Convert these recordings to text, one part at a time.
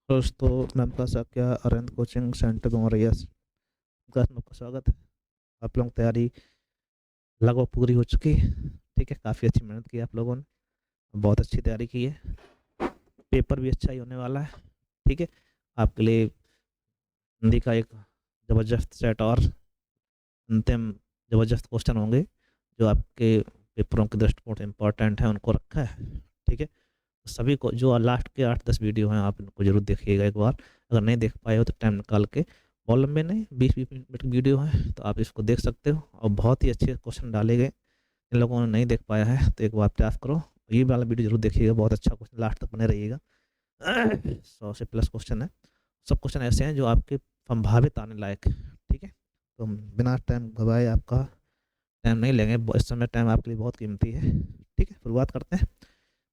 दोस्तों, मैं आपका क्या अरविंद कोचिंग सेंटर में क्लास में आपका स्वागत है। आप लोग तैयारी लगभग पूरी हो चुकी है। ठीक है, काफ़ी अच्छी मेहनत की है आप लोगों ने, बहुत अच्छी तैयारी की है। पेपर भी अच्छा ही होने वाला है। ठीक है, आपके लिए हिंदी का एक ज़बरदस्त सेट और अंतिम ज़बरदस्त क्वेश्चन होंगे जो आपके पेपरों के दृष्टिकोण से इम्पोर्टेंट है, उनको रखा है। ठीक है, सभी को जो लास्ट के 8-10 वीडियो हैं आप इनको जरूर देखिएगा एक बार। अगर नहीं देख पाए हो तो टाइम निकाल के, बहुत लंबे नहीं, 20-20 मिनट की वीडियो है तो आप इसको देख सकते हो और बहुत ही अच्छे क्वेश्चन डाले गए। इन लोगों ने नहीं देख पाया है तो एक बार प्रयास करो, ये वाला वीडियो जरूर देखिएगा, बहुत अच्छा क्वेश्चन, लास्ट तक बने रहिएगा। 100 से प्लस क्वेश्चन है। सब क्वेश्चन ऐसे हैं जो आपके संभावित आने लायक है। ठीक है, तो हम बिना टाइम गवाए आपका टाइम नहीं लेंगे, इस समय टाइम आपके लिए बहुत कीमती है। ठीक है, शुरुआत करते हैं।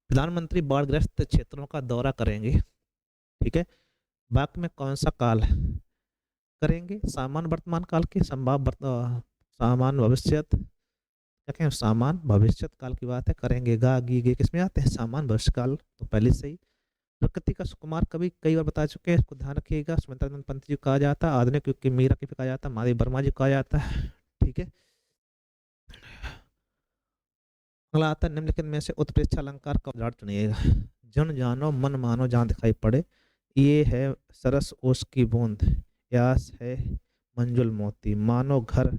प्रधानमंत्री बाढ़ग्रस्त क्षेत्रों का दौरा करेंगे। ठीक है, वाक्य में कौन सा काल है? करेंगे सामान्य वर्तमान काल के सामान्य भविष्यत, क्या कहें, सामान्य भविष्यत काल की बात है। करेंगे गा गी गे किसमें आते हैं? सामान्य भविष्य काल, तो पहले से ही। प्रकृति का सुकुमार कवि कई बार बता चुके हैं, इसको ध्यान रखिएगा। सुमित्रानंद पंत जी को कहा जाता है, आधुनिक युग के मीरा की भी कहा जाता है, महादेव वर्मा जी को कहा जाता है। ठीक है, अगला आता है, निम्नलिखित में से उत्प्रेक्षा अलंकार का उदाहरण चुनिएगा। जन जानो मन मानो जहाँ दिखाई पड़े, ये है सरस ओस की बूंद, यास है मंजुल मोती, मानो घर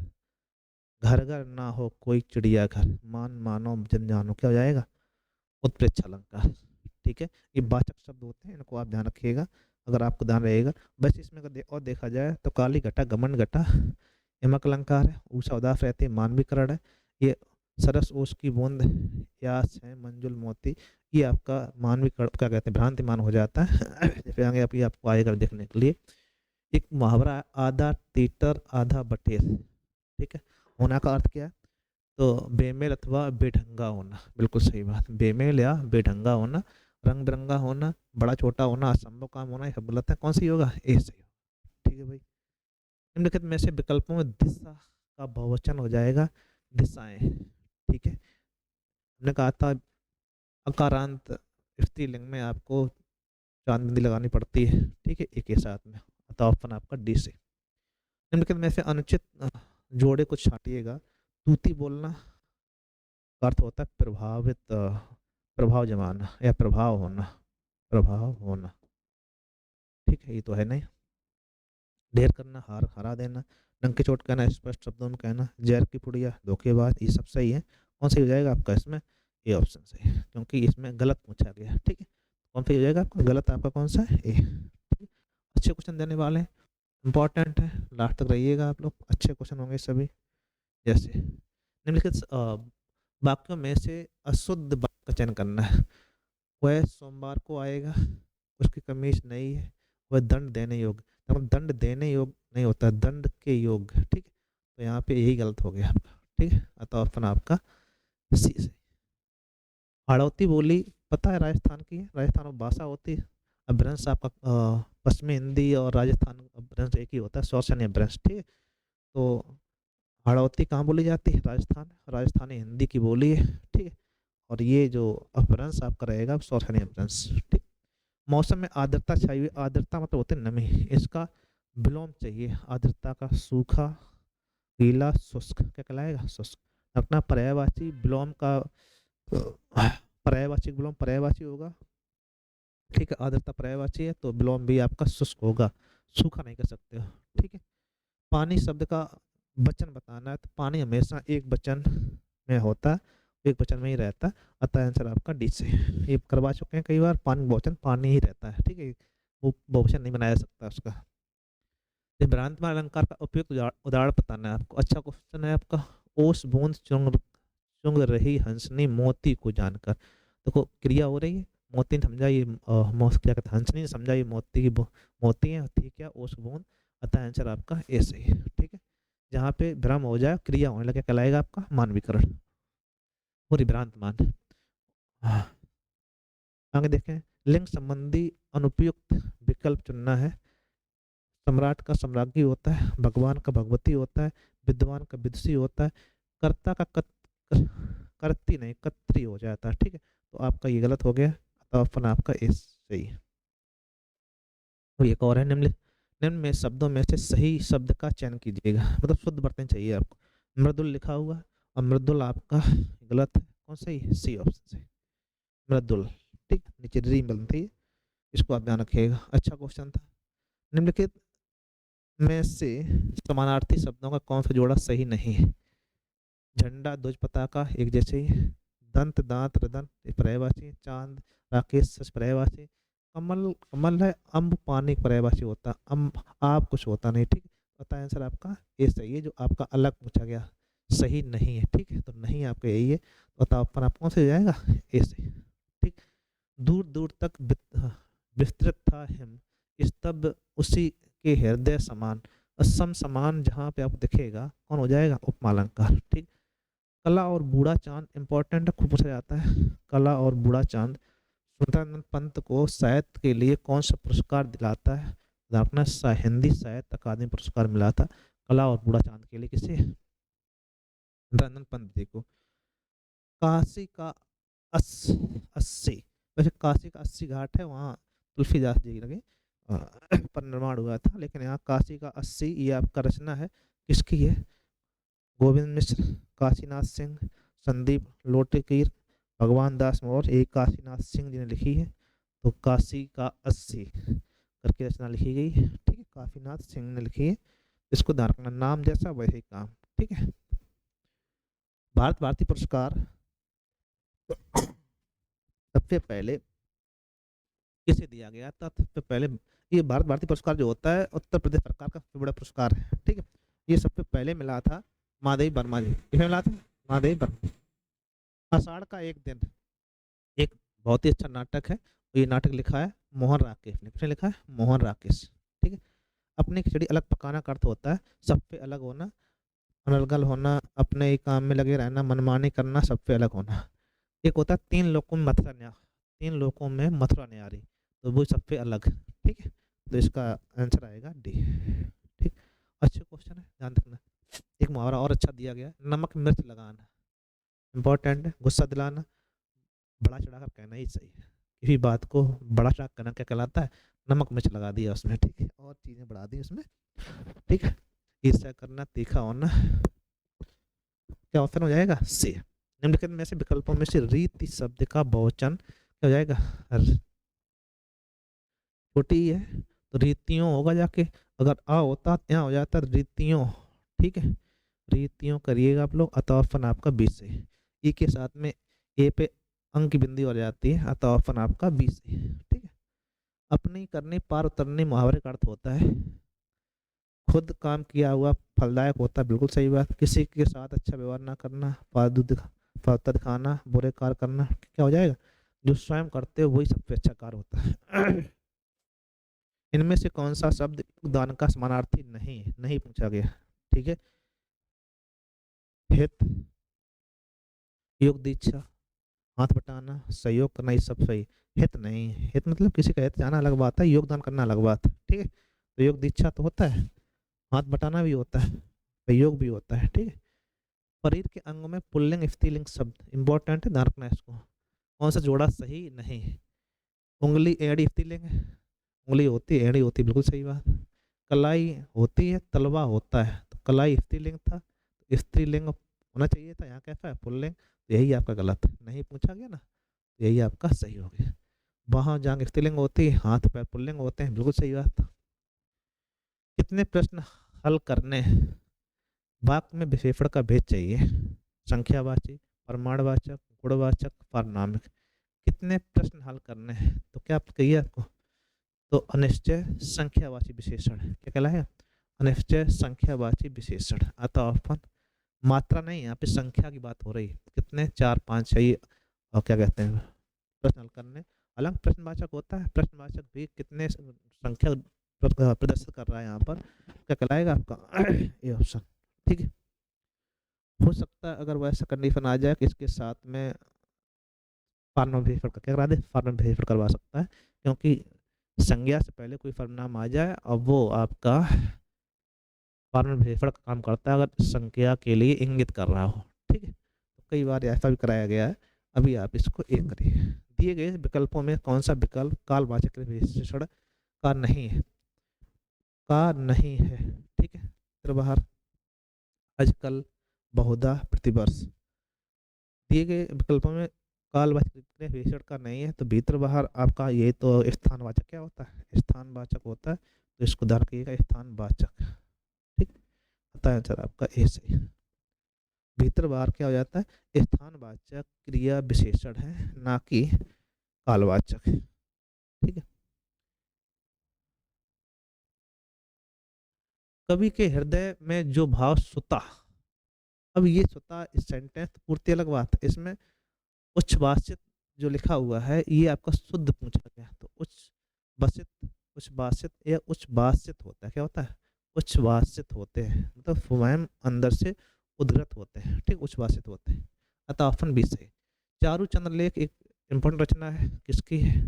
घर घर ना हो कोई चिड़िया घर, मान मानो जन जानो, क्या हो जाएगा? उत्प्रेक्षा अलंकार। ठीक है, ये वाचक शब्द होते हैं, इनको आप ध्यान रखिएगा अगर आपको ध्यान रहेगा। बस इसमें अगर और देखा जाए तो काली घटा घमंड घटा यमक अलंकार है, ऊषा उदास रहती है मानवीकरण है। ये सरस ओस की बूंद, यास है मंजुल मोती, ये आपका मानवीकरण, क्या कहते हैं, भ्रांतिमान हो जाता है। जैसे आगे आप, ये आपको आएगा देखने के लिए। एक मुहावरा है, आधा तीतर आधा बटेर। ठीक है, होना का अर्थ क्या है? तो बेमेल अथवा बेढंगा होना, बिल्कुल सही बात, बेमेल या बेढंगा होना, रंग बिरंगा होना, बड़ा छोटा होना, असंभव काम होना, ये सब गलत है। कौन सी होगा? ए सही होगा। ठीक है भाई, निम्नलिखित में से विकल्पों में दिशा का बहुवचन हो जाएगा दिशाएं। ठीक है, हमने कहा था अकारांत स्त्रीलिंग में आपको चांद बिंदी लगानी पड़ती है। ठीक है, एक ही साथ में, अतः ऑप्शन आपका डी से। निम्नलिखित में से अनुचित जोड़े को छाटिएगा। तूती बोलना का अर्थ होता है प्रभावित, प्रभाव जमाना या प्रभाव होना, प्रभाव होना। ठीक है, ये तो है नहीं। ढेर करना, हार हरा देना, डंक की चोट कहना, स्पष्ट शब्दों में कहना, जहर की पुड़िया, धोखेबाज, ये सब सही है। कौन सी हो जाएगा आपका इसमें? ए ऑप्शन सही है, क्योंकि इसमें गलत पूछा गया है। ठीक है, कौन सा हो जाएगा आपका गलत? आपका कौन सा है? ए। अच्छे क्वेश्चन देने वाले हैं, इंपॉर्टेंट है, लास्ट तक रहिएगा आप लोग, अच्छे क्वेश्चन होंगे सभी। जैसे निम्नलिखित वाक्यों में से अशुद्ध वाक्य का चयन करना है। वह सोमवार को आएगा, उसकी कमीज नई है, वह दंड देने योग्य, मतलब दंड देने योग्य नहीं होता, दंड के योग्य। ठीक है, तो यहाँ पे यही गलत हो गया आपका। ठीक है, अतः ऑप्शन आपका सी से। हाड़ौती बोली पता है राजस्थान की है, राजस्थान में भाषा होती है। अभ्रंश आपका पश्चिमी हिंदी और राजस्थान अभ्रंश एक ही होता है, शौचन्य अभ्रंश। ठीक है, तो हाड़ौती कहाँ बोली जाती है? राजस्थान, राजस्थानी हिंदी की बोली है। ठीक है, और ये जो अपभ्रंश आपका रहेगा शौचन्य अपभ्रंश। ठीक, मौसम में आर्द्रता छाई हुई, आर्द्रता मतलब होते हैं नमी, इसका विलोम चाहिए, आर्द्रता का सूखा, गीला, शुष्क, क्या कहलाएगा? शुष्क। अपना पर्यायवाची विलोम का पर्यायवाची विलोम पर्यायवाची होगा। ठीक है, आर्द्रता पर्यायवाची है तो विलोम भी आपका शुष्क होगा, सूखा नहीं कर सकते हो। ठीक है, पानी शब्द का वचन बताना है तो पानी हमेशा एक वचन में होता है, एक वचन में ही रहता है, अतः आंसर आपका डी से। ये करवा चुके हैं कई बार, पानी बहुवचन पानी ही रहता है। ठीक है, वो बहुवचन नहीं बनाया सकता उसका। इस भ्रांतिमान अलंकार का उपयुक्त उदाहरण बताना है आपको। अच्छा क्वेश्चन है आपका। ओस बूंद चुंग चुंग रही हंसनी मोती को जानकर, देखो क्रिया हो रही है, मोती ने समझा ये क्या कहते हैं, हंसनी ने समझा ये मोती की मोती है। ठीक है, ओस बूंद, अतः आंसर आपका ए सही है। ठीक है, जहाँ पे भ्रम हो जाए, क्रिया होने लगे, कहलाएगा आपका मानवीकरण, पूरी भ्रांत मान। हाँ, आगे देखें। लिंग संबंधी अनुपयुक्त विकल्प चुनना है। सम्राट का सम्राज्ञी होता है, भगवान का भगवती होता है, विद्वान का विदुषी होता है, कर्ता का करती नहीं कत्री हो जाता है। ठीक है, तो आपका ये गलत हो गया, तो ऑप्शन आपका ए सही है। और एक और है, निम्न में शब्दों में से सही शब्द का चयन कीजिएगा, मतलब शुद्ध बर्तन चाहिए आपको। मृदुल लिखा हुआ और मृदुल आपका गलत है। कौन सही है? सी ऑप्शन से मृदुल। ठीक, नीचे री बनती है, इसको आप ध्यान रखिएगा। अच्छा क्वेश्चन था। निम्नलिखित में से समानार्थी शब्दों का कौन सा जोड़ा सही नहीं है? झंडा, ध्वज, पताका एक जैसे ही। दंत, दांत, रदन पर्यायवाची। चांद, राकेश सच पर्यायवाची। कमल, कमल है। अम्ब पानी एक पर्यायवाची होता है। आप कुछ होता नहीं। ठीक, बताए आंसर आपका ए सही है, जो आपका अलग पूछा गया सही नहीं है। ठीक है, तो नहीं आपका यही है। तो बताओ अपन आप कौन से हो जाएगा? ए सही। ठीक, दूर दूर तक विस्तृत था हिम, स्तब्ध उसी के हृदय समान। असम समान जहाँ पे आपको दिखेगा कौन हो जाएगा? उपमालंकार। ठीक, कला और बूढ़ा चांद इंपॉर्टेंट खूब पूछा जाता है। कला और बूढ़ा चांद सुल्तान पंत को साहित्य के लिए कौन सा पुरस्कार दिलाता है? अपना हिंदी साहित्य अकादमी पुरस्कार मिला था कला और बूढ़ा चांद के लिए। किसे? सुल्तान पंत जी को। काशी का 80, वैसे काशी का 80 घाट है, वहाँ तुलसीदास जी लगे पर निर्माण हुआ था, लेकिन यहाँ काशी का 80 ये आपका रचना है। किसकी है? गोविंद मिश्र, काशीनाथ सिंह, संदीप लोटेकीर, भगवान दास मौर्य, एक काशीनाथ सिंह जी ने लिखी है। तो काशी का 80 करके रचना लिखी गई। ठीक है, काशीनाथ सिंह ने लिखी है। इसको ध्यान रखना, नाम जैसा वैसे ही काम। ठीक है, भारत भारती पुरस्कार सबसे पहले किसे दिया गया था? सबसे पहले ये भारत भारती पुरस्कार जो होता है उत्तर प्रदेश सरकार का सबसे बड़ा पुरस्कार है। ठीक है, ये सबसे पहले मिला था महादेवी वर्मा जी। किसे मिला था? महादेवी वर्मा। आषाढ़ का एक दिन एक बहुत ही अच्छा नाटक है। ये नाटक लिखा है मोहन राकेश ने। किसने लिखा है? मोहन राकेश। ठीक है, अपनी खिचड़ी अलग पकाना का अर्थ होता है सबसे अलग होना, अनर्गल होना, अपने ही काम में लगे रहना, मनमानी करना, सबसे अलग होना। एक होता है तीन लोगों में मथुरा न्यारी, तीन लोगों में मथुरा न्यारी, तो वो सबसे अलग। ठीक है, तो इसका आंसर आएगा डी। ठीक, अच्छे क्वेश्चन है, ध्यान रखना। एक मुहावरा और अच्छा दिया गया है, नमक मिर्च लगाना। इंपॉर्टेंट है, गुस्सा दिलाना, बड़ा चढ़ाकर कहना ही सही है। किसी बात को बड़ा चढ़ा कहना क्या कहलाता है? नमक मिर्च लगा दिया उसमें। ठीक है, और चीजें बढ़ा दी उसमें। ठीक है, ईर्ष्या करना, तीखा होना, क्या ऑप्शन हो जाएगा? सी। निम्नलिखित में से विकल्पों में से रीति शब्द का बहुवचन क्या हो जाएगा? छोटी ही है तो रीतियों होगा जाके। अगर आ होता यहाँ हो जाता रीतियों। ठीक है, रीतियों करिएगा आप लोग। अतःफन आपका 20 है। ई के साथ में ए पे अंक की बिंदी हो जाती है, अतःफन आपका 20 है। ठीक है, अपनी करनी पार उतरनी मुहावरे का अर्थ होता है खुद काम किया हुआ फलदायक होता है। बिल्कुल सही बात। किसी के साथ अच्छा व्यवहार ना करना, फालतू दिखाना, बुरे कार्य करना, क्या हो जाएगा? जो स्वयं करते हो वही सबसे अच्छा कार्य होता है। इनमें से कौन सा शब्द दान का समानार्थी नहीं है? नहीं पूछा गया। ठीक है, हित, योग दीक्षा, हाथ बटाना, सहयोग करना, ये सब सही। हित नहीं है। हित मतलब किसी का हित जाना अलग बात है, योगदान करना अलग बात है। ठीक है, तो योग दीक्षा तो होता है, हाथ बटाना भी होता है, सहयोग भी होता है। ठीक है, शरीर के अंगों में पुल्लिंग स्त्रीलिंग शब्द इंपॉर्टेंट है, ध्यान रखना है इसको। कौन सा जोड़ा सही नहीं है? उंगली एड़ी स्त्रीलिंग है, उंगली होती है, एड़ी होती है, बिल्कुल सही बात। कलाई होती है, तलवा होता है, तो कलाई स्त्रीलिंग था, तो स्त्रीलिंग होना चाहिए था, यहाँ कैसा है? पुल्लिंग। तो यही आपका गलत है, नहीं पूछा गया ना, तो यही आपका सही हो गया। वहाँ जहाँ स्त्रीलिंग होती है, हाथ पैर पुल्लिंग होते हैं, बिल्कुल सही बात। कितने प्रश्न हल करने हैं? वाक्य में विशेषण का भेद चाहिए। संख्यावाची, प्रमाणवाचक, गुणवाचक, पारनामिक। कितने प्रश्न हल करने हैं? तो क्या आप कहिए आपको? तो अनिश्चय संख्यावाची विशेषण क्या कहलाएगा? अनिश्चय संख्यावाची विशेषण। अतः ऑप्शन मात्रा नहीं, यहाँ पे संख्या की बात हो रही है। कितने? 4 5 6। और क्या कहते हैं प्रश्न हल करने। अलग प्रश्नवाचक होता है, प्रश्नवाचक भी कितने संख्या प्रदर्शित कर रहा है यहाँ पर, क्या कहलाएगा आपका? ये ऑप्शन। ठीक है, हो सकता है अगर वैसा कंडीशन आ जाए कि इसके साथ में फॉर्म वेरीफाई क्या करा दे, फॉर्म वेरीफाई करवा सकता है, क्योंकि संज्ञा से पहले कोई परिणाम आ जाए और वो आपका फॉर्म वेरीफाई का काम करता है अगर संख्या के लिए इंगित कर रहा हो। ठीक है, तो कई बार ऐसा भी कराया गया है। अभी आप इसको एक करिए। दिए गए विकल्पों में कौन सा विकल्प कालवाचक विशेषण का नहीं है, का नहीं है, ठीक है। मित्रभार आजकल बहुधा प्रतिवर्ष दिए गए विकल्पों में कालवाचक कितने फीसद का नहीं है, तो भीतर बाहर आपका ये तो स्थानवाचक क्या होता है, स्थानवाचक होता है, तो इसको ध्यान रखिएगा, स्थानवाचक, ठीक। आता आंसर आपका ए सही। भीतर बाहर क्या हो जाता है, स्थानवाचक क्रिया विशेषण है, ना कि कालवाचक, ठीक है। कवि के हृदय में जो भाव सुता, अब ये सुता इस सेंटेंस पूर्ति अलग बात है, इसमें उच्छ्वासित जो लिखा हुआ है ये आपका शुद्ध पूछा गया, तो उच्छ्वसित, उच्छ्वासित या उच्छ्वासित होता है, क्या होता है, उच्छ्वासित होते हैं, मतलब स्वयं अंदर से उद्गत होते हैं, ठीक, उच्छ्वासित होते हैं, अतः ऑप्शन बी सही। चारू चंद्र लेख एक इम्पोर्टेंट रचना है, किसकी है,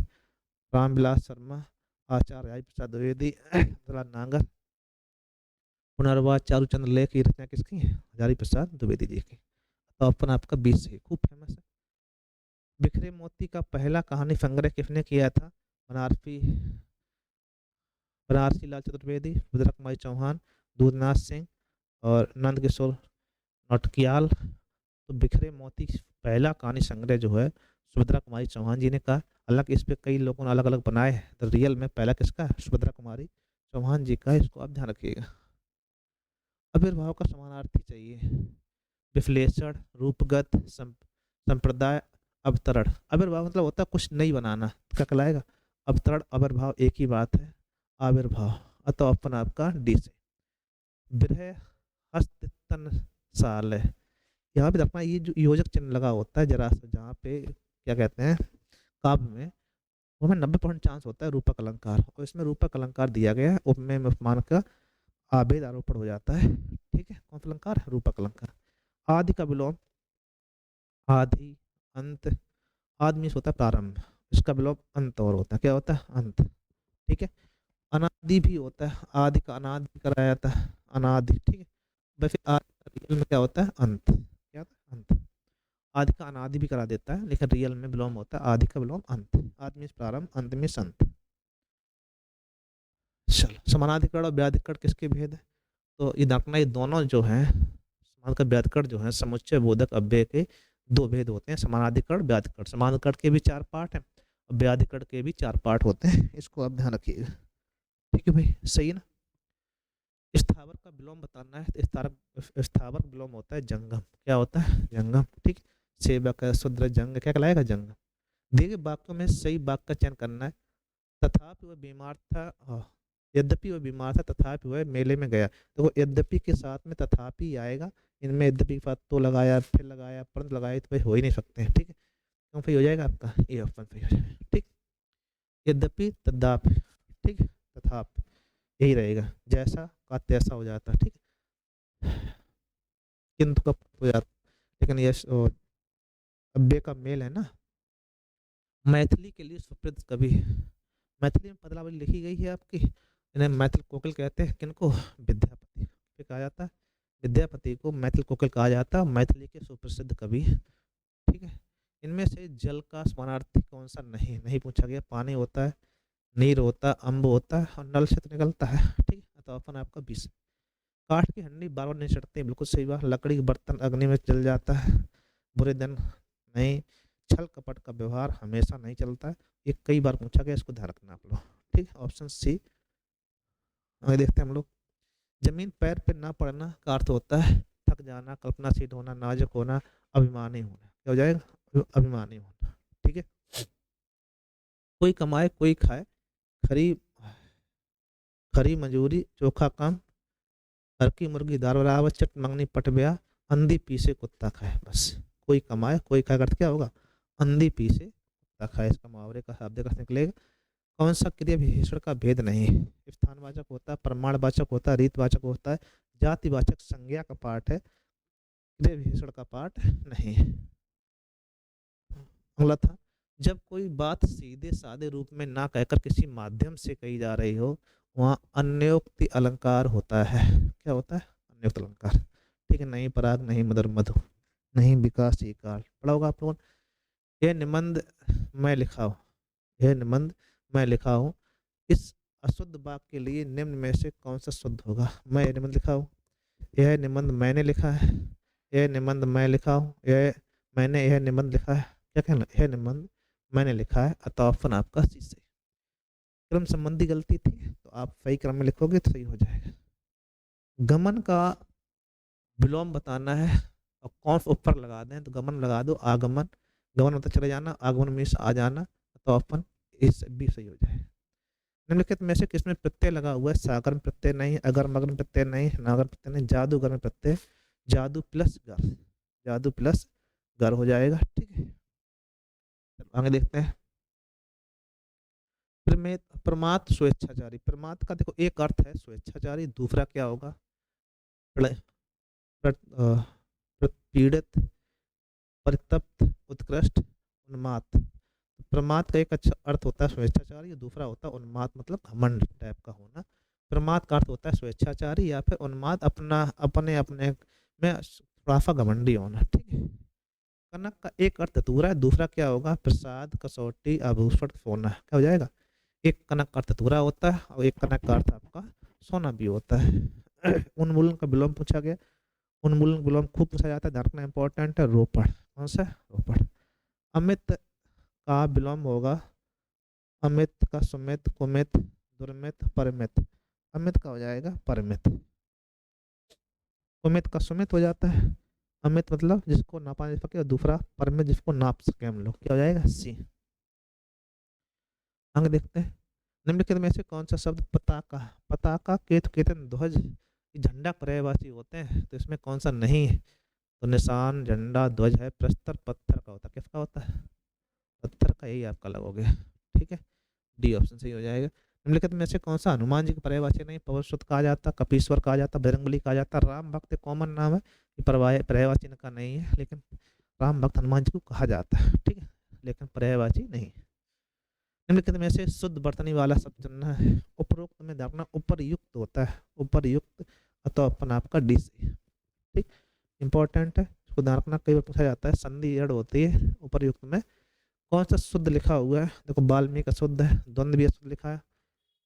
रामविलास शर्मा, आचार्य हरि प्रसाद द्विवेदी, नागर। पुनर्वास चारू चंद्र लेख की रचना किसकी है, हरि प्रसाद द्विवेदी जी की, तो ऑप्शन आपका बी सही, खूब फेमस है। बिखरे मोती का पहला कहानी संग्रह किसने किया था, बनारसी बनारसी लाल चतुर्वेदी, रुद्रकुमारी चौहान, दूधनाथ सिंह और नंद किशोर नौटकियाल। तो बिखरे मोती पहला कहानी संग्रह जो है सुभद्रा कुमारी चौहान जी ने कहा, हालांकि इस पे कई लोगों ने अलग अलग बनाए हैं, तो रियल में पहला किसका है, सुभद्रा कुमारी चौहान जी का, इसको आप ध्यान रखिएगा। आविर्भाव का समानार्थी चाहिए, विश्लेषण, रूपगत, संप्रदाय, अवतरण। आविर्भाव मतलब होता है कुछ नहीं बनाना, क्या कहलाएगा, अवतरण, आविर्भाव एक ही बात है, आविर्भाव, अतः ऑप्शन आपका डी से। विरह हस्त तन साल है, यहाँ पे देखना ये जो योजक चिन्ह लगा होता है जरा सा, जहाँ पे क्या कहते हैं काव्य में, वो हमें 90% चांस होता है रूपक अलंकार, और इसमें रूपक अलंकार दिया गया है, उपमेय में उपमान का आभेद आरोपण हो जाता है, ठीक है। कौन सा अलंकार, रूपक अलंकार। आदि का विलोम, आदि, अंत, आदि मीन्स होता है प्रारंभ, इसका विलोम अंत और होता है, क्या होता है, अंत, ठीक है। अनादि भी होता है, आदि का अनादि कराया जाता है, अनादि, ठीक है। वैसे आदि का रियल में क्या होता है, अंत, क्या होता है, अंत। आदि का अनादि भी करा देता है, लेकिन रियल में विलोम होता है आदि का विलोम अंत, आदि मीन्स प्रारंभ, अंत मीन्स अंत। चलो, समानाधिकरण और व्याधिकरण किसके भेद है, तो ये देखना, ये दोनों जो है समान का व्याधिकरण जो है समुच्चय बोधक अव्यय के दो भेद होते हैं, समानाधिकरण व्याधिकरण। समानाधिकरण के भी चार पार्ट हैं, व्याधिकरण के भी चार पार्ट होते हैं, इसको आप ध्यान रखिएगा, ठीक है भाई, सही है ना। स्थावर का विलोम बताना है, तो स्थावर विलोम होता है जंगम, क्या होता है, जंगम, ठीक। सेवक है, शूद्र, जंग, क्या कहलाएगा, जंगम। दिए गए वाक्यों में सही वाक्य का चयन करना है, तथापि वह बीमार था, यद्यपि वह बीमार था तथापि वह मेले में गया, तो वो यद्यपि के साथ में तथापि आएगा, इनमें यद्यपि के साथ तो लगाया, फिर लगाया, परंतु लगाया, तो भाई हो ही नहीं सकते हैं, ठीक है। तो फिर हो जाएगा आपका ये ऑप्शन सही हो जाएगा, ठीक। यद्यपि, तदापि, ठीक, तथापि, यही रहेगा, जैसा का तैसा हो जाता है, ठीक है। किंतु का हो जाता, लेकिन यश अव्यय का मेल है ना। मैथिली के लिए सुप्रसिद्ध कवि, मैथिली में पदलावली लिखी गई है आपकी, इन्हें मैथिल कोकिल कहते हैं, किनको, विद्यापति पे कहा जाता है, विद्यापति को मैथिल कोकिल कहा जाता है, मैथिली के सुप्रसिद्ध कवि, ठीक है। इनमें से जल का समानार्थी कौन सा नहीं, नहीं पूछा गया, पानी होता है, नीर होता है, अम्ब होता है, और नल से तो निकलता है, ठीक है, तो ऑप्शन आपका 20। काठ की हंडी बार बार नहीं चढ़ती, बिल्कुल सही बात, लकड़ी के बर्तन अग्नि में जल जाता है, बुरे दिन नहीं, छल कपट का व्यवहार हमेशा नहीं चलता है, ये कई बार पूछा गया, इसको ध्यान रखना आप लोग, ठीक है, ऑप्शन सी। आगे देखते हैं हम लोग, जमीन पैर पे ना पड़ना का अर्थ होता है थक जाना, कल्पनाशील होना, नाजुक होना, अभिमानी होना, क्या हो जाएगा, अभिमानी होना, ठीक है। कोई कमाए कोई खाए, खरी खरी मजूरी चोखा काम, हर की मुर्गी दाल बराबर, चट मंगनी पट ब्याह, अंधी पीसे कुत्ता खाए, बस। कोई कमाए कोई खाए, अर्थ क्या होगा, अंधी पीसे कुत्ता खाए, इसका मुहावरे का शाब्दिक अर्थ निकलेगा। कौन सा क्रिया विशेषण का भेद नहीं है, स्थानवाचक होता है, प्रमाणवाचक होता है, रीतवाचक होता है, जातिवाचक संज्ञा का पार्ट है, क्रिया विशेषण का पार्ट नहीं है। अगला था, जब कोई बात सीधे सादे रूप में ना कहकर किसी माध्यम से कही जा रही हो, वहाँ अन्योक्ति अलंकार होता है, क्या होता है, अन्योक्ति अलंकार, ठीक है। नहीं पराग, नहीं मधुर मधु, नहीं विकास ये काल, पढ़ा होगा आप लोगों ने। यह निबंध मैं लिखा हूँ, यह निबंध मैं लिखा हूँ, इस अशुद्ध वाक्य के लिए निम्न में से कौन सा शुद्ध होगा? मैं यह निबंध लिखा हूँ, यह निबंध मैंने लिखा है, यह निबंध मैं लिखा हूँ, यह निबंध लिखा है, क्या कहना, यह निबंध मैंने लिखा है, अतः ऑप्शन आपका सी सही। क्रम संबंधी गलती थी तो आप सही क्रम में लिखोगे तो सही हो जाएगा। गमन का विलोम बताना है और कौन सा ऊपर लगा दें, तो गमन लगा दो, आगमन, गमन मतलब चले जाना, आगमन मीन्स आ जाना, तो ऑप्शन ए से बी सही हो जाएगा। निम्नलिखित में से किसमें प्रत्यय लगा हुआ है? सागर में प्रत्यय नहीं, अगर मगर में प्रत्यय नहीं, नागर में प्रत्यय नहीं, जादूगर में प्रत्यय, जादू प्लस गर, जादू प्लस गर हो जाएगा। ठीक है, आगे देखते हैं। प्रमाद स्वेच्छाचारी, प्रमाद का देखो एक अर्थ है स्वेच्छाचारी, दूसरा क्या होगा? पीड़ित, परितप्त, उत्कृष्ट, उन्माद। प्रमाद का एक अच्छा अर्थ होता है स्वेच्छाचारी, दूसरा होता है उन्माद मतलब घमंड टाइप का होना। प्रमाद का अर्थ होता है स्वेच्छाचारी या फिर उन्माद अपना अपने अपने में थोड़ा सा घमंडी होना। ठीक है, कनक का एक अर्थ धतूरा है, दूसरा क्या होगा? प्रसाद, कसौटी, आभूषण, सोना। क्या हो जाएगा? एक कनक का अर्थ धतूरा होता है और एक कनक का अर्थ आपका सोना भी होता है। उन्मूलन का विलोम पूछा गया, उन्मूलन विलोम खूब पूछा जाता है, ध्यान रखना इंपॉर्टेंट है। रोपड़, कौन सा? रोपड़। अमित का विलोम होगा अमित का सुमित, कुमित, दुर्मित, परमित। अमित का हो जाएगा परमित, कुमित का सुमित हो जाता है। अमित मतलब जिसको नापा नहीं सके और दूसरा परमित जिसको नाप सके हम लोग। क्या हो जाएगा? सी। आगे देखते हैं। निम्नलिखित में से कौन सा शब्द पताका, पताका, केतु, केतन, ध्वज, झंडा पर्यायवाची होते हैं, तो इसमें कौन सा नहीं है? तो निशान, झंडा, ध्वज है। प्रस्तर पत्थर का होता है, किसका होता है? पत्थर का, यही आपका लगोगे। ठीक है, डी ऑप्शन सही हो जाएगा। निम्नलिखित में से कौन सा हनुमान जी का पर्यायवाची नहीं? पवनसुत कहा जाता, कपीश्वर कहा जाता, बजरंगबली कहा जाता, राम भक्त कॉमन नाम है, ये पर्यायवाची का नहीं है, लेकिन राम भक्त हनुमान जी को कहा जाता है। ठीक है, लेकिन पर्यायवाची नहीं। निम्नलिखित में से शुद्ध बर्तनी वाला शब्द चुनना है। उपरोक्त में देखना उपरयुक्त होता है, उपरयुक्त, अतः अपन आपका डी सही। ठीक, इंपॉर्टेंट है, इसको ध्यान रखना, कई बार पूछा जाता है। संधि एड होती है उपरयुक्त में। कौन सा शुद्ध लिखा हुआ है? देखो वाल्मीकि शुद्ध है, द्वंद्व भी अशुद्ध लिखा है,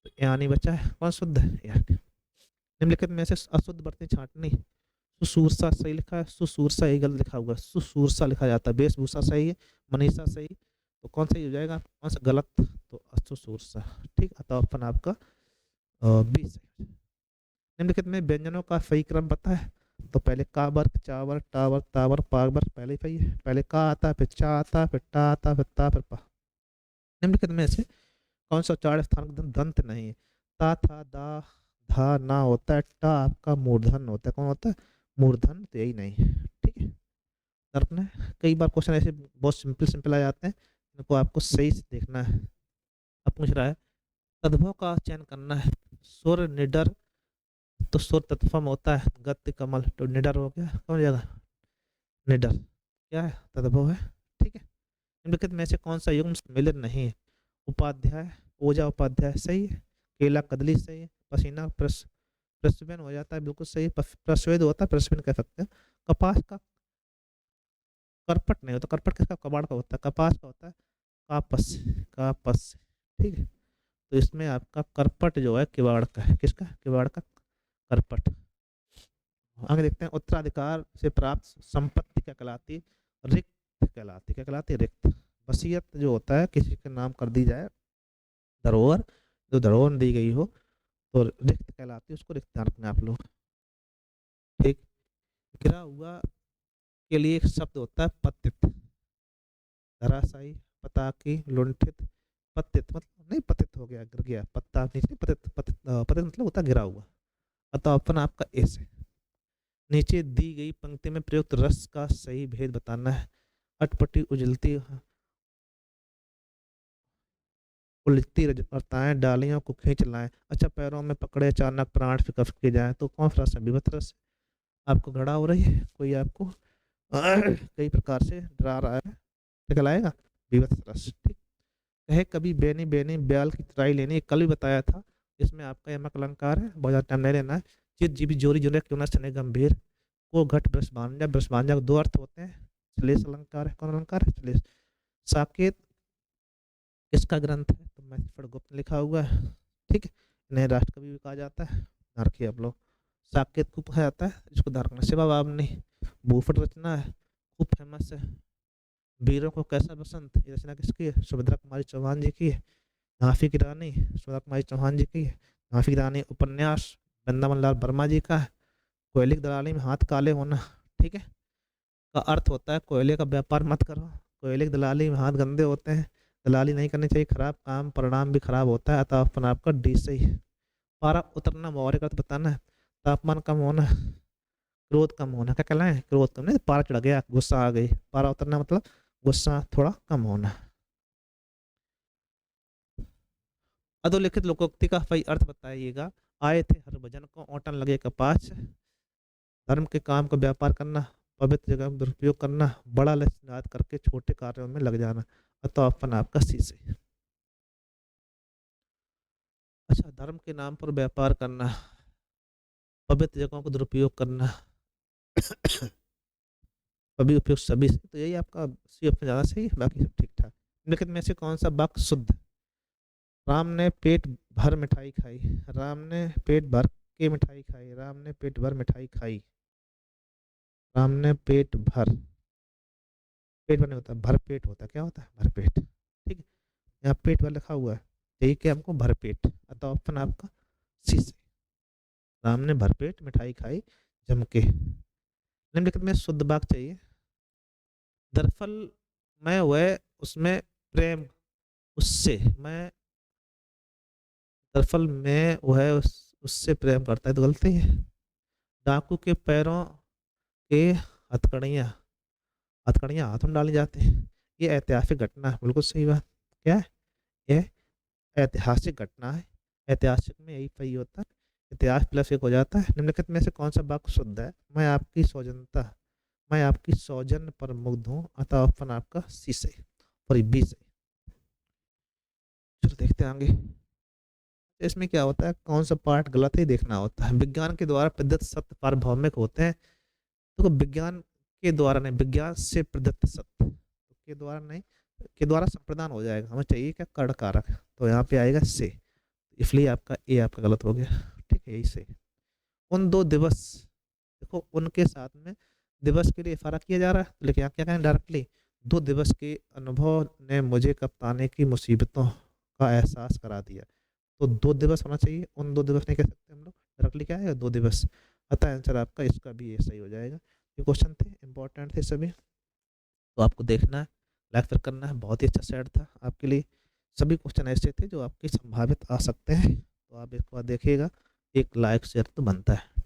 तो यानी बचा है कौन शुद्ध है? यानी। निम्नलिखित में से अशुद्ध बर्तनी छांटनी, सुसूरसा सही लिखा है, सुसूरसा ही गलत लिखा हुआ है, सुसूरसा लिखा जाता है। वेशभूषा सही है, मनीषा सही, तो कौन सही हो जाएगा? कौन सा गलत? तो सुसूरसा। ठीक, अतः ऑप्शन आपका बी सही। निम्नलिखित में व्यंजनों का सही क्रम पता है? तो पहले काबर, चावर, टावर, तावर, पावर, पहले सही है। पहले का आता है, फिर चा आता है, फिर टा आता है, फिर ता, फिर पा। निम्नलिखित में से कौन सा चार स्थान दंत नहीं है? ता, था, दा, धा, ना होता है, टा आपका मूर्धन होता है। कौन होता है? मूर्धन, तो यही नहीं है। ठीक है, रखना है। कई बार क्वेश्चन ऐसे बहुत सिंपल सिंपल आ जाते हैं, इनको आपको सही से देखना है। अब पूछ रहा है तद्भव का चयन करना है। सुर निडर, तो सुर तत्फम होता है, गति कमल, तो निडर हो गया, कौन जगह? निडर क्या है? तद्भव है। ठीक है, निम्नलिखित में से कौन सा युग्म सम्मिलित नहीं है? उपाध्याय, ओजा उपाध्याय सही है, केला कदली सही है, पसीना प्रस्वेन हो जाता है, बिल्कुल सही, प्रस्वेद होता है, प्रस्वेन कह सकते हैं। कपास का करपट नहीं होता, करपट किसका? कबाड़ का होता है। कपास का होता है कापस, कापस। ठीक है, तो इसमें आपका करपट जो है किवाड़ का है, किसका? किवाड़ का करपट। आगे देखते हैं। उत्तराधिकार से प्राप्त संपत्ति क्या कहलाती? रिक्त कहलाती। क्या कहलाती? रिक्त। वसीयत जो होता है किसी के नाम कर दी जाए, धरोहर, जो धरोहर दी गई हो, तो रिक्त कहलाती है, उसको रिक्त ध्यान रखना आप लोग। ठीक, गिरा हुआ के लिए एक शब्द होता है पतित, धराशायी, पताकी, लुंठित, पतित मतलब नहीं, पतित हो गया, गिर गया, पत्ता नीचे, पतित, पतित पतित मतलब होता है गिरा हुआ। अतः अपन आपका ए से। नीचे दी गई पंक्ति में प्रयुक्त रस का सही भेद बताना है। अटपटी, उजलती, उलझती रताएं डालियों को खींच लाएं, अच्छा पैरों में पकड़े अचानक प्राण फिकस के जाए, तो कौन सा रस है? विभत रस। आपको घड़ा हो रही है, कोई आपको कई प्रकार से डरा रहा है, निकल आएगा विभत रस। ठीक, कहे कभी बेनी बेनी ब्याल की तराई लेनी, कल भी बताया था, इसमें आपका यमक अलंकार है, बहुत ज़्यादा टाइम नहीं लेना है। चित जीवी जोरी जोरे क्यों ना सने गंभीर, को घट ब्रष्भांजा, ब्रष्भांजा के दो अर्थ होते हैं। श्लेष अलंकार है, कौन अलंकार है? श्लेष। साकेत किसका ग्रंथ है? तो मैथिली गुप्त लिखा हुआ है। ठीक है, इन्हें राष्ट्रकवि भी कहा जाता है। ध्यान रखिए आप लोग। साकेत खूब कहा जाता है, इसको ध्यान रखना। शिवा बामनी बुफट रचना है, खूब फेमस है। वीरों को कैसा बसंत, ये रचना किसकी है? सुभद्रा कुमारी चौहान जी की है। झांसी की रानी सुभद्रा कुमारी चौहान जी की है। झांसी की रानी उपन्यास वृंदावन लाल वर्मा जी का है। कोयले की दलाली में हाथ काले होना, ठीक है, का अर्थ होता है कोयले का व्यापार मत करो। कोयले की दलाली में हाथ गंदे होते हैं, दलाली नहीं करनी चाहिए, खराब काम परिणाम भी खराब होता है। अतः अपन आपका डी सही है। पारा उतरना मुहावरे का अर्थ बताना है। तापमान कम होना, क्रोध कम होना, क्या कहलाए? क्रोध कम नहीं, पारा चढ़ गया, गुस्सा आ गई। पारा उतरना मतलब गुस्सा थोड़ा कम होना। अधोलिखित लोकोक्ति का सही अर्थ बताइएगा। आए थे हर भजन को औंटन लगे कपास। धर्म के काम का व्यापार करना, पवित्र जगह में दुरुपयोग करना, बड़ा लक्ष्य याद करके छोटे कार्यों में लग जाना। अतः अपन आपका सी से। अच्छा, धर्म के नाम पर व्यापार करना, पवित्र जगहों का दुरुपयोग करना, अभी उपयोग सभी से, तो यही आपका सी ऑप्शन ज़्यादा सही है, बाकी सब ठीक ठाक। निम्नलिखित में से कौन सा वाक्य शुद्ध? राम ने पेट भर मिठाई खाई। राम ने पेट भर के मिठाई खाई। राम ने पेट भर मिठाई खाई। राम ने पेट भर, पेट भर नहीं होता, भर पेट होता है। क्या होता है? भर पेट, ठीक है। यहाँ पेट भर लिखा हुआ है, यही कि हमको भर पेट, अतः ऑप्शन आपका सी से। राम ने भर पेट मिठाई खाई जम के। निम्नलिखित में शुद्ध वाक्य चाहिए। दरअसल मैं वह उसमें प्रेम उससे, मैं दरअसल मैं वह उससे प्रेम करता है, तो गलती है। डाकू के पैरों के हथकड़ियाँ, हथकड़ियाँ हाथों में डाली जाती हैं, ये ऐतिहासिक घटना है। बिल्कुल सही बात। क्या है? ये ऐतिहासिक घटना है। ऐतिहासिक में यही सही होता है, इतिहास प्लस एक हो जाता है। निम्नलिखित में से कौन सा वाक्य शुद्ध है? मैं आपकी सौजन्यता, मैं आपकी सौजन्य पर मुग्ध हूँ, अतः ऑप्शन आपका सी सही और बी सही। चलो देखते हैं आगे। इसमें क्या होता है, कौन सा पार्ट गलत है देखना होता है। विज्ञान के द्वारा प्रदत्त सत्य सार्वभौमिक होते हैं, तो विज्ञान के द्वारा नहीं, विज्ञान से प्रदत्त सत्य, तो के द्वारा नहीं, के द्वारा संप्रदान हो जाएगा, हमें चाहिए क्या? कर्ण कारक, तो यहाँ पे आएगा से, इसलिए आपका ए आपका गलत हो गया, ठीक है, यही से। उन दो दिवस, देखो उनके साथ में दिवस के लिए इशारा किया जा रहा है, लेकिन यहाँ क्या कहें डायरेक्टली, दो दिवस के अनुभव ने मुझे कप्तानी की मुसीबतों का एहसास करा दिया। तो दो दिवस होना चाहिए, उन दो दिवस नहीं कह सकते हम लोग, डायरेक्टली क्या है? दो दिवस। अतः आंसर आपका इसका भी ये सही हो जाएगा। ये क्वेश्चन थे, इंपॉर्टेंट थे सभी, तो आपको देखना है, लाइक फिर करना है। बहुत ही अच्छा सेट था आपके लिए, सभी क्वेश्चन ऐसे थे जो आपके संभावित आ सकते हैं, तो आप एक बार देखिएगा, एक लाइक शेयर तो बनता है।